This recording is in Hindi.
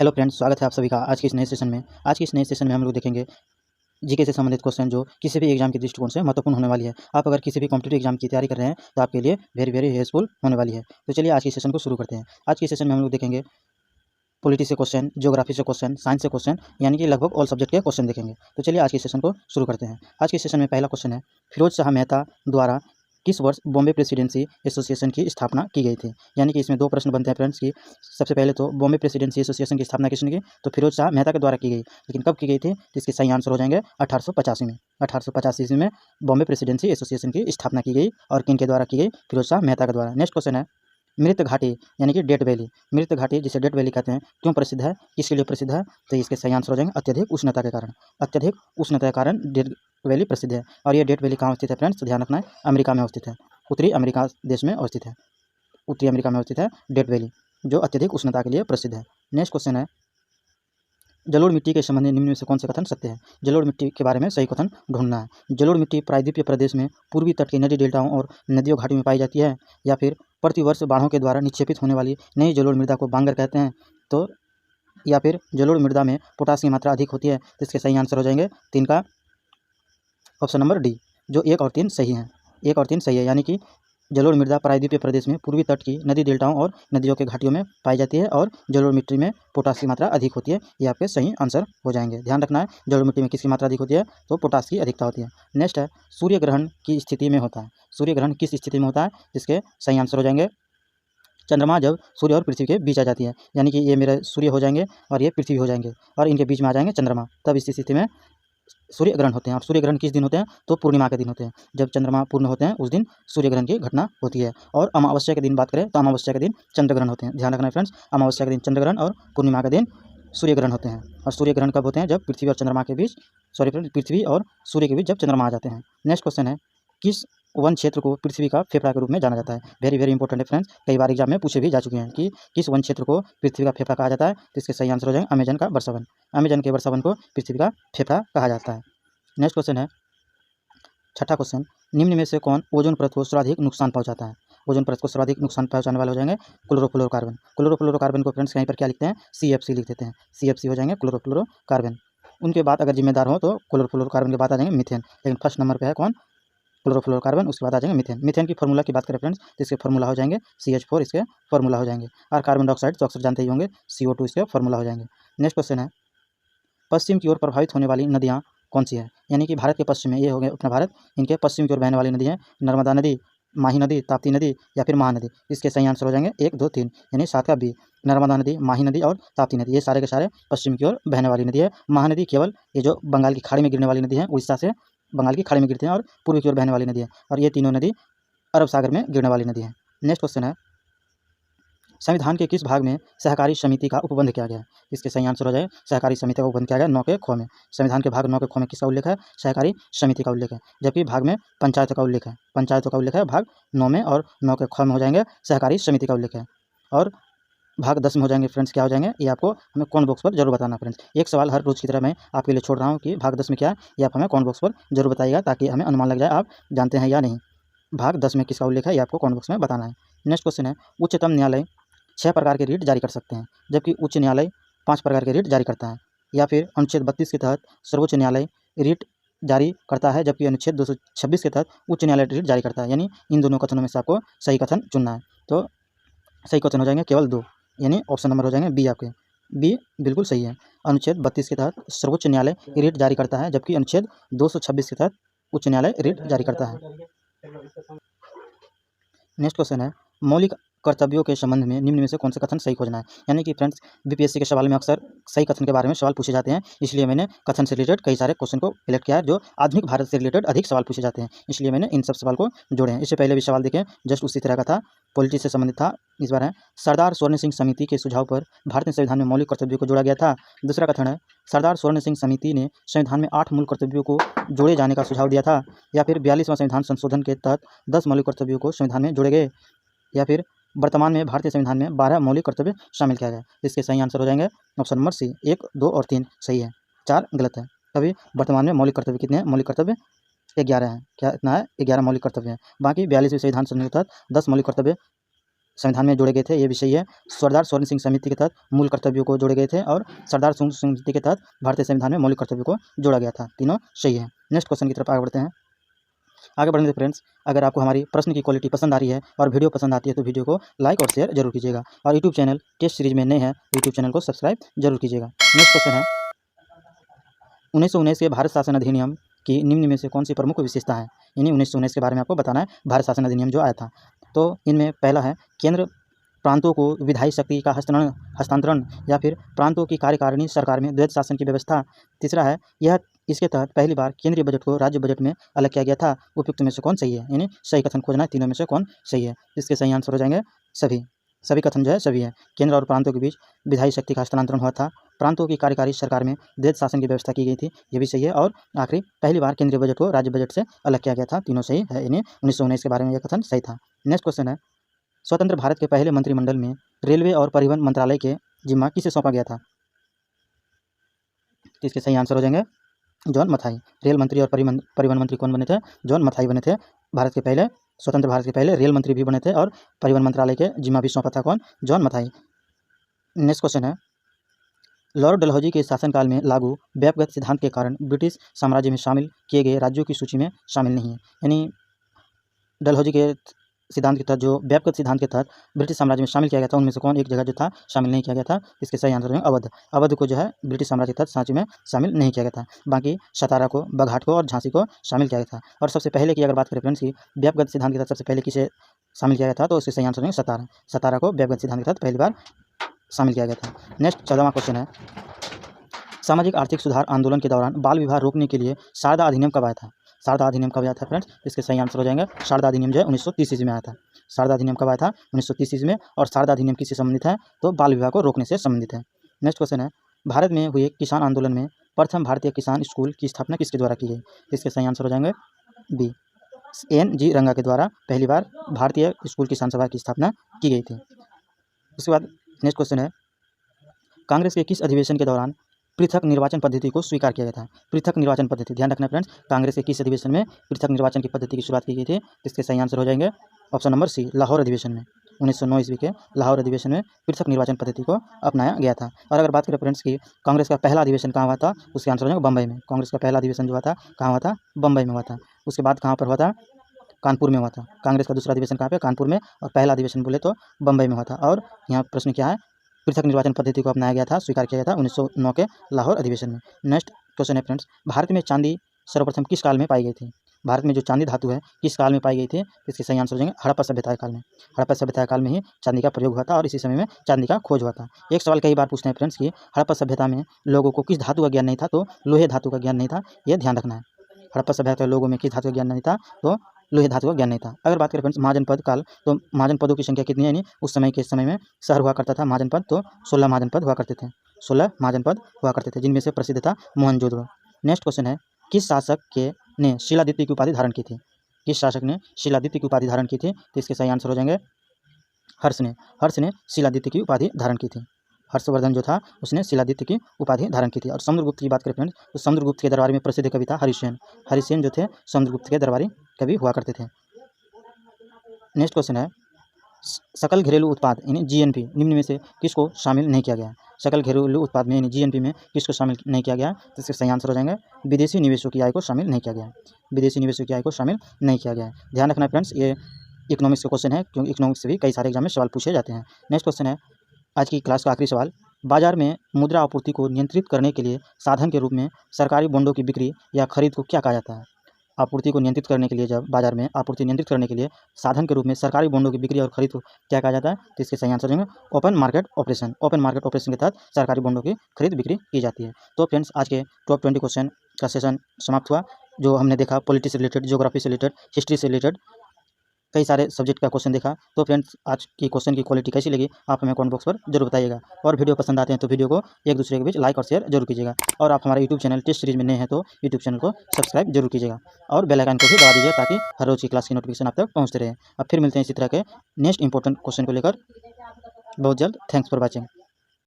हेलो फ्रेंड्स, स्वागत है आप सभी का आज के इस नए सेशन में। आज के इस नए सेशन में हम लोग देखेंगे जीके से संबंधित क्वेश्चन जो किसी भी एग्जाम के दृष्टिकोण से महत्वपूर्ण होने वाली है। आप अगर किसी भी कॉम्पिटिटिव एग्जाम की तैयारी कर रहे हैं तो आपके लिए वेरी वेरी यूजफुल होने वाली है। तो चलिए आज के सेशन को शुरू करते हैं। आज के सेशन में हम लोग देखेंगे पॉलिटी से क्वेश्चन, ज्योग्राफी से क्वेश्चन, साइंस से क्वेश्चन, यानी कि लगभग ऑल सब्जेक्ट के क्वेश्चन देखेंगे। तो चलिए आज के सेशन को शुरू करते हैं। आज के सेशन में पहला क्वेश्चन है, फिरोज शाह मेहता द्वारा किस वर्ष बॉम्बे प्रेसिडेंसी एसोसिएशन की स्थापना की गई थी। यानी कि इसमें दो प्रश्न बनते हैं फ्रेंड्स की सबसे पहले तो बॉम्बे प्रेसिडेंसी एसोसिएशन की स्थापना किसने की, तो फिरोज शाह मेहता के द्वारा की गई। लेकिन कब की गई थी, तो इसके सही आंसर हो जाएंगे 1885 में। 1885 ईस्वी में बॉम्बे प्रेसिडेंसी एसोसिएशन की स्थापना की गई और किन के द्वारा की गई, फिरोज शाह मेहता के द्वारा। नेक्स्ट क्वेश्चन है, मृत घाटी यानी कि डेथ वैली, मृत घाटी जिसे डेथ वैली कहते हैं क्यों प्रसिद्ध है, किसके लिए प्रसिद्ध है, तो इसके सही आंसर हो जाएंगे अत्यधिक उष्णता के कारण। अत्यधिक उष्णता के कारण डेथ वैली प्रसिद्ध है। और ये डेथ वैली कहाँ स्थित है फ्रेंड्स, तो ध्यान रखना है अमेरिका में अवस्थित है, उत्तरी अमेरिका देश में अवस्थित है। उत्तरी अमेरिका में अवस्थित है डेथ वैली, जो अत्यधिक उष्णता के लिए प्रसिद्ध है। नेक्स्ट क्वेश्चन है, जलोढ़ मिट्टी के संबंध में निम्न में से कौन से कथन सत्य है। जलोढ़ मिट्टी के बारे में सही कथन ढूंढना है। जलोढ़ मिट्टी प्रायद्वीपीय प्रदेश में पूर्वी तट के नदी डेल्टाओं और नदियों घाटी में पाई जाती है, या फिर प्रतिवर्ष बाढ़ों के द्वारा निक्षेपित होने वाली नई जलोढ़ मृदा को बांगर कहते हैं, तो या फिर जलोढ़ मृदा में पोटास की मात्रा अधिक होती है। तो इसके सही आंसर हो जाएंगे 3 का ऑप्शन नंबर डी, जो 1 और 3 सही है। 1 और 3 सही है, यानी कि जलोढ़ मृदा प्रायद्वीपीय प्रदेश में पूर्वी तट की नदी डेल्टाओं और नदियों के घाटियों में पाई जाती है और जलोढ़ मिट्टी में पोटास की मात्रा अधिक होती है। ये आपके सही आंसर हो जाएंगे। ध्यान रखना है जलोढ़ मिट्टी में किसकी मात्रा अधिक होती है, तो पोटास की अधिकता होती है। नेक्स्ट है, सूर्य ग्रहण की स्थिति में होता है। सूर्य ग्रहण किस स्थिति में होता है, जिसके सही आंसर हो जाएंगे चंद्रमा जब सूर्य और पृथ्वी के बीच आ जाती है, यानी कि ये मेरे सूर्य हो जाएंगे और ये पृथ्वी हो जाएंगे और इनके बीच में आ जाएंगे चंद्रमा, तब इस स्थिति में सूर्य ग्रहण होते हैं। और सूर्य ग्रहण किस दिन होते हैं, तो पूर्णिमा के दिन होते हैं। जब चंद्रमा पूर्ण होते हैं उस दिन सूर्य ग्रहण की घटना होती है। और अमावस्या के दिन बात करें तो अमावस्या के दिन चंद्र ग्रहण होते हैं। ध्यान रखना है फ्रेंड्स, अमावस्या के दिन चंद्र ग्रहण और पूर्णिमा के दिन सूर्य ग्रहण होते हैं। और सूर्य ग्रहण कब होते हैं, जब पृथ्वी और चंद्रमा के बीच, सॉरी फ्रेंड्स, पृथ्वी और सूर्य के बीच जब चंद्रमा आ जाते हैं। नेक्स्ट क्वेश्चन है, किस वन क्षेत्र को पृथ्वी का फेफड़ा के रूप में जाना जाता है। वेरी वेरी इंपॉर्टेंट है फ्रेंड्स, कई बार एग्जाम में पूछे भी जा चुके हैं कि किस वन क्षेत्र को पृथ्वी का फेफड़ा कहा जाता है। तो इसके सही आंसर हो जाएंगे अमेजन का वर्षावन। अमेजन के वर्षावन को पृथ्वी का फेफड़ा कहा जाता है। नेक्स्ट क्वेश्चन है, छठा क्वेश्चन, निम्न में से कौन ओजोन परत को सर्वाधिक नुकसान पहुंचाता है। ओजोन परत को सर्वाधिक नुकसान पहुंचाने वाले हो जाएंगे क्लोरोफ्लोरोकार्बन। क्लोरोफ्लोरोकार्बन को फ्रेंड्स कहीं पर क्या लिखते हैं, CFC लिख देते हैं। CFC हो जाएंगे क्लोरोफ्लोरोकार्बन। उनके बाद अगर जिम्मेदार हो तो क्लोरोफ्लोरोकार्बन के बाद आ जाएंगे मीथेन, लेकिन फर्स्ट नंबर पे है कौन, क्लोरोफ्लोरोकार्बन, उसके बाद आ जाएंगे मीथेन। मीथेन की फॉर्मूला की बात करें फ्रेंड्स तो इसके फॉर्मूला हो जाएंगे CH4, इसके फॉर्मूला हो जाएंगे। और कार्बन डाइऑक्साइड तो अक्सर जानते ही होंगे CO2, इसके फॉर्मूला हो जाएंगे। नेक्स्ट क्वेश्चन है, पश्चिम की ओर प्रभावित होने वाली नदियाँ कौन सी है। यानी कि भारत के पश्चिम में, ये हो गए अपना भारत, इनके पश्चिम की ओर बहने वाली नदी है नर्मदा नदी, माही नदी, ताप्ती नदी या फिर महानदी। इसके सही आंसर हो जाएंगे 1, 2, 3, यानी 7 का बी। नर्मदा नदी, माही नदी और ताप्ती नदी, ये सारे के सारे पश्चिम की ओर बहने वाली नदी है। महानदी केवल ये जो बंगाल की खाड़ी में गिरने वाली नदी है, उड़ीसा से बंगाल की खाड़ी में गिरते हैं और पूर्व की ओर बहने वाली नदी है, और ये तीनों नदी अरब सागर में गिरने वाली नदी है। नेक्स्ट क्वेश्चन है, संविधान के किस भाग में सहकारी समिति का उपबंध किया गया है। इसके सही आंसर हो जाए सहकारी समिति का उपबंध किया गया 9 के ख में। संविधान के भाग 9 के ख में किसका उल्लेख है, सहकारी समिति का उल्लेख है। जबकि भाग में पंचायतों का उल्लेख है, पंचायतों का उल्लेख है भाग 9 में, और 9 के ख में हो जाएंगे सहकारी समिति का उल्लेख है। और भाग 10 में हो जाएंगे फ्रेंड्स क्या हो जाएंगे, ये आपको हमें कॉमेंट बॉक्स पर जरूर बताना फ्रेंड्स। एक सवाल हर रोज की तरह मैं आपके लिए छोड़ रहा हूँ कि भाग 10 में क्या है, ये आप हमें कॉमेंट बॉक्स पर जरूर बताइएगा, ताकि हमें अनुमान लग जाए आप जानते हैं या नहीं। भाग 10 में किसका उल्लेख है, ये आपको कॉमेंट बॉक्स में बताना है। नेक्स्ट क्वेश्चन है, उच्चतम न्यायालय 6 प्रकार के रीट जारी कर सकते हैं, जबकि उच्च न्यायालय 5 प्रकार के रीट जारी करता है। या फिर अनुच्छेद 32 के तहत सर्वोच्च न्यायालय रीट जारी करता है, जबकि अनुच्छेद 226 के तहत उच्च न्यायालय रीट जारी करता है। यानी इन दोनों कथनों में से आपको सही कथन चुनना है। तो सही कथन हो जाएंगे केवल 2, यानी ऑप्शन नंबर हो जाएंगे बी आपके। बी बिल्कुल सही है। अनुच्छेद 32 के तहत सर्वोच्च न्यायालय रीट जारी करता है, जबकि अनुच्छेद 226 के तहत उच्च न्यायालय रीट जारी करता है। नेक्स्ट क्वेश्चन है, मौलिक कर्तव्यों के संबंध में निम्न में से कौन सा कथन सही खोजना है। यानी कि फ्रेंड्स BPSC के सवाल में अक्सर सही कथन के बारे में सवाल पूछे जाते हैं, इसलिए मैंने कथन से रिलेटेड कई सारे क्वेश्चन को सिलेक्ट किया है जो आधुनिक भारत से रिलेटेड अधिक सवाल पूछे जाते हैं, इसलिए मैंने इन सब सवाल को जोड़े हैं। इससे पहले भी सवाल देखें जस्ट उसी तरह का था, पॉलिटी से संबंधित था। इस बार है, सरदार स्वर्ण सिंह समिति के सुझाव पर भारतीय संविधान में मौलिक कर्तव्यों को जोड़ा गया था। दूसरा कथन है, सरदार स्वर्ण सिंह समिति ने संविधान में 8 मूल कर्तव्यों को जोड़े जाने का सुझाव दिया था। या फिर 42वां संविधान संशोधन के तहत 10 मौलिक कर्तव्यों को संविधान में जोड़े गए। या फिर वर्तमान में भारतीय संविधान में 12 मौलिक कर्तव्य शामिल किया गया। इसके सही आंसर हो जाएंगे ऑप्शन नंबर सी, 1, 2 और 3 सही है, 4 गलत है। अभी वर्तमान में मौलिक कर्तव्य कितने हैं, मौलिक कर्तव्य 11 हैं। क्या इतना है, 11 मौलिक कर्तव्य हैं। बाकी 42वें संविधान संशोधन के तहत 10 मौलिक कर्तव्य संविधान में जोड़े गए थे, ये भी सही है। सरदार स्वर्ण सिंह समिति के तहत मूल कर्तव्यों को जोड़े गए थे और सरदार स्वर्ण सिंह समिति के तहत भारतीय संविधान में मौलिक कर्तव्यों को जोड़ा गया था। तीनों सही है। नेक्स्ट क्वेश्चन की तरफ आगे बढ़ते हैं। आगे बढ़ने से फ्रेंड्स, अगर आपको हमारी प्रश्न की क्वालिटी पसंद आ रही है और वीडियो पसंद आती है तो वीडियो को लाइक और शेयर जरूर कीजिएगा, और यूट्यूब चैनल टेस्ट सीरीज में नए हैं यूट्यूब चैनल को सब्सक्राइब जरूर कीजिएगा। नेक्स्ट क्वेश्चन है, 1919 के भारत शासन अधिनियम की निम्न में से कौन सी प्रमुख विशेषता है? यानी 1919 के बारे में आपको बताना है, भारत शासन अधिनियम जो आया था। तो इनमें पहला है, केंद्र प्रांतों को विधायी शक्ति का हस्तांतरण या फिर प्रांतों की कार्यकारिणी सरकार में द्वैध शासन की व्यवस्था। तीसरा है, यह इसके तहत पहली बार केंद्रीय बजट को राज्य बजट में अलग किया गया था। उपयुक्त में से कौन सही है? यानी सही कथन खोजना है, तीनों में से कौन सही है। इसके सही आंसर हो जाएंगे सभी कथन जो है सभी है। केंद्र और प्रांतों के बीच विधायी शक्ति का हस्तांतरण हुआ था, प्रांतों की कार्यकारी सरकार में द्वैध शासन की व्यवस्था की गई थी, ये भी सही है। और आखिरी, पहली बार केंद्रीय बजट को राज्य बजट से अलग किया गया था, तीनों सही है। यानी 1919 के बारे में यह कथन सही था। नेक्स्ट क्वेश्चन है, स्वतंत्र भारत के पहले मंत्रिमंडल में रेलवे और परिवहन मंत्रालय के जिम्मा किसे सौंपा गया था? तो इसके सही आंसर हो जाएंगे जॉन मथाई। रेल मंत्री और परिवहन मंत्री कौन बने थे? जॉन मथाई बने थे। भारत के पहले, स्वतंत्र भारत के पहले रेल मंत्री भी बने थे और परिवहन मंत्रालय के जिम्मा भी सौंपा था कौन? जॉन मथाई। नेक्स्ट क्वेश्चन है, लॉर्ड डलहौजी के शासनकाल में लागू व्यापगत सिद्धांत के कारण ब्रिटिश साम्राज्य में शामिल किए गए राज्यों की सूची में शामिल नहीं है। यानी डलहौजी के सिद्धांत के तहत, जो व्यापगत सिद्धांत के तहत ब्रिटिश साम्राज्य में शामिल किया गया था, उनमें से कौन एक जगह जो था शामिल नहीं किया गया था? इसके सही आंसर है अवध। अवध को जो है ब्रिटिश साम्राज्य के तहत सांची में शामिल नहीं किया गया था। बाकी सतारा को, बघाट को और झांसी को शामिल किया गया था। और सबसे पहले की अगर बात करें फ्रेंड्स की व्यापगत सिद्धांत के तहत सबसे पहले किसे शामिल किया गया था, तो उसके सही आंसर है सतारा। सतारा को व्यापगत सिद्धांत के तहत पहली बार शामिल किया गया था। नेक्स्ट 14वां क्वेश्चन है, सामाजिक आर्थिक सुधार आंदोलन के दौरान बाल विवाह रोकने के लिए शारदा अधिनियम कब आया था? शारदा अधिनियम कब आया था फ्रेंड्स? इसके सही आंसर हो जाएंगे, शारदा अधिनियम जो है 1930 ईस्वी में आया था। शारदा अधिनियम कब आया था? 1930 ईस्वी में। और शारदा अधिनियम किससे संबंधित है? तो बाल विवाह को रोकने से संबंधित है। नेक्स्ट क्वेश्चन है, भारत में हुए किसान आंदोलन में प्रथम भारतीय किसान स्कूल की स्थापना किसके द्वारा की गई? इसके सही आंसर हो जाएंगे बी, NG रंगा के द्वारा पहली बार भारतीय स्कूल किसान सभा की स्थापना की गई थी। उसके बाद नेक्स्ट क्वेश्चन है, कांग्रेस के किस अधिवेशन के दौरान पृथक निर्वाचन पद्धति को स्वीकार किया गया था? पृथक निर्वाचन पद्धति, ध्यान रखना फ्रेंड्स, कांग्रेस के किस अधिवेशन में पृथक निर्वाचन की पद्धति की शुरुआत की गई थी? इसके सही आंसर हो जाएंगे ऑप्शन नंबर सी, लाहौर अधिवेशन में। 1909 ईस्वी के लाहौर अधिवेशन में पृथक निर्वाचन पद्धति को अपनाया गया था। और अगर बात करें फ्रेंड्स की कांग्रेस का पहला अधिवेशन कहाँ हुआ था, उसके आंसर हो जाएगा बम्बई में। कांग्रेस का पहला अधिवेशन जो हुआ था कहाँ हुआ था? बम्बई में हुआ था। उसके बाद कहाँ पर हुआ था? कानपुर में हुआ था। कांग्रेस का दूसरा अधिवेशन कहाँ पे? कानपुर में। और पहला अधिवेशन बोले तो बम्बई में हुआ था। और यहाँ प्रश्न क्या है? पृथक निर्वाचन पद्धति को अपनाया गया था, स्वीकार किया गया था 1909 के लाहौर अधिवेशन में। नेक्स्ट क्वेश्चन है फ्रेंड्स, भारत में चांदी सर्वप्रथम किस काल में पाई गई थी? भारत में जो चांदी धातु है किस काल में पाई गई थी? इसके सही आंसर हो जाएंगे हड़प्पा सभ्यता काल में। हड़प्पा सभ्यता काल में ही चांदी का प्रयोग हुआ था और इसी समय में चांदी का खोज हुआ था। एक सवाल कई बार पूछते हैं फ्रेंड्स कि हड़प्पा सभ्यता में लोगों को किस धातु का ज्ञान नहीं था? तो लोहे धातु का ज्ञान नहीं था, यह ध्यान रखना है। हड़प्पा सभ्यता के लोगों में किस धातु का ज्ञान नहीं था? तो लोहे धातु का ज्ञान नहीं था। अगर बात करें फ्रेंड्स महाजनपद काल, तो महाजनपदों की संख्या कितनी है? यानी उस समय के समय में शहर हुआ करता था महाजनपद, तो 16 महाजनपद हुआ करते थे। 16 महाजनपद हुआ करते थे, जिनमें से प्रसिद्ध था मोहनजोदड़ो। नेक्स्ट क्वेश्चन है, किस शासक ने शिलादित्य की उपाधि धारण की थी? किस शासक ने शिलादित्य की उपाधि धारण की थी? तो इसके सही आंसर हो जाएंगे हर्ष ने शिलादित्य की उपाधि धारण की थी। हर्षवर्धन जो था उसने शिलादित्य की उपाधि धारण की थी। और समुद्रगुप्त की बात करें फ्रेंड्स, तो समुद्रगुप्त के दरबार में प्रसिद्ध कवि था हरिसेन जो थे समुद्रगुप्त के दरबारी कवि हुआ करते थे। नेक्स्ट क्वेश्चन है, सकल घरेलू उत्पाद यानी GNP निम्न में से किसको शामिल नहीं किया गया? सकल घरेलू उत्पाद में यानी GNP में किसको शामिल नहीं किया गया? तो इसके सही आंसर हो जाएंगे विदेशी निवेशों की आय को शामिल नहीं किया गया। विदेशी निवेशों की आय को शामिल नहीं किया गया है। ध्यान रखना फ्रेंड्स, ये इकोनॉमिक्स का क्वेश्चन है, क्योंकि इकोनॉमिक्स से भी कई सारे एग्जाम में सवाल पूछे जाते हैं। नेक्स्ट क्वेश्चन है, आज की क्लास का आखिरी सवाल, बाजार में मुद्रा आपूर्ति को नियंत्रित करने के लिए साधन के रूप में सरकारी बॉन्डों की बिक्री या खरीद को क्या कहा जाता है? आपूर्ति को नियंत्रित करने के लिए, जब बाजार में आपूर्ति नियंत्रित करने के लिए साधन के रूप में सरकारी बॉन्डों की बिक्री और खरीद को क्या कहा जाता है? तो इसके सही आंसर देंगे open market operation. Open market operation के तहत सरकारी बॉन्डों की खरीद बिक्री की जाती है। तो फ्रेंड्स, आज के टॉप 20 क्वेश्चन का सेशन समाप्त हुआ। जो हमने देखा पॉलिटिक्स से रिलेटेड, ज्योग्राफी से रिलेटेड, हिस्ट्री से रिलेटेड कई सारे सब्जेक्ट का क्वेश्चन देखा। तो फ्रेंड्स, आज की क्वेश्चन की क्वालिटी कैसी लगी आप हमें कमेंट बॉक्स पर जरूर बताइएगा। और वीडियो पसंद आते हैं तो वीडियो को एक दूसरे के बीच लाइक और शेयर जरूर कीजिएगा। और आप हमारे यूट्यूब चैनल टेस्ट सीरीज में नए हैं तो यूट्यूब चैनल को सब्सक्राइब जरूर कीजिएगा और बेल आइकन को भी दबा दीजिए, ताकि हर रोज की क्लास की नोटिफिकेशन आप तक पहुँचते रहे। अब फिर मिलते हैं इसी तरह के नेक्स्ट इंपॉर्टेंट क्वेश्चन को लेकर बहुत जल्द। Thanks for watching.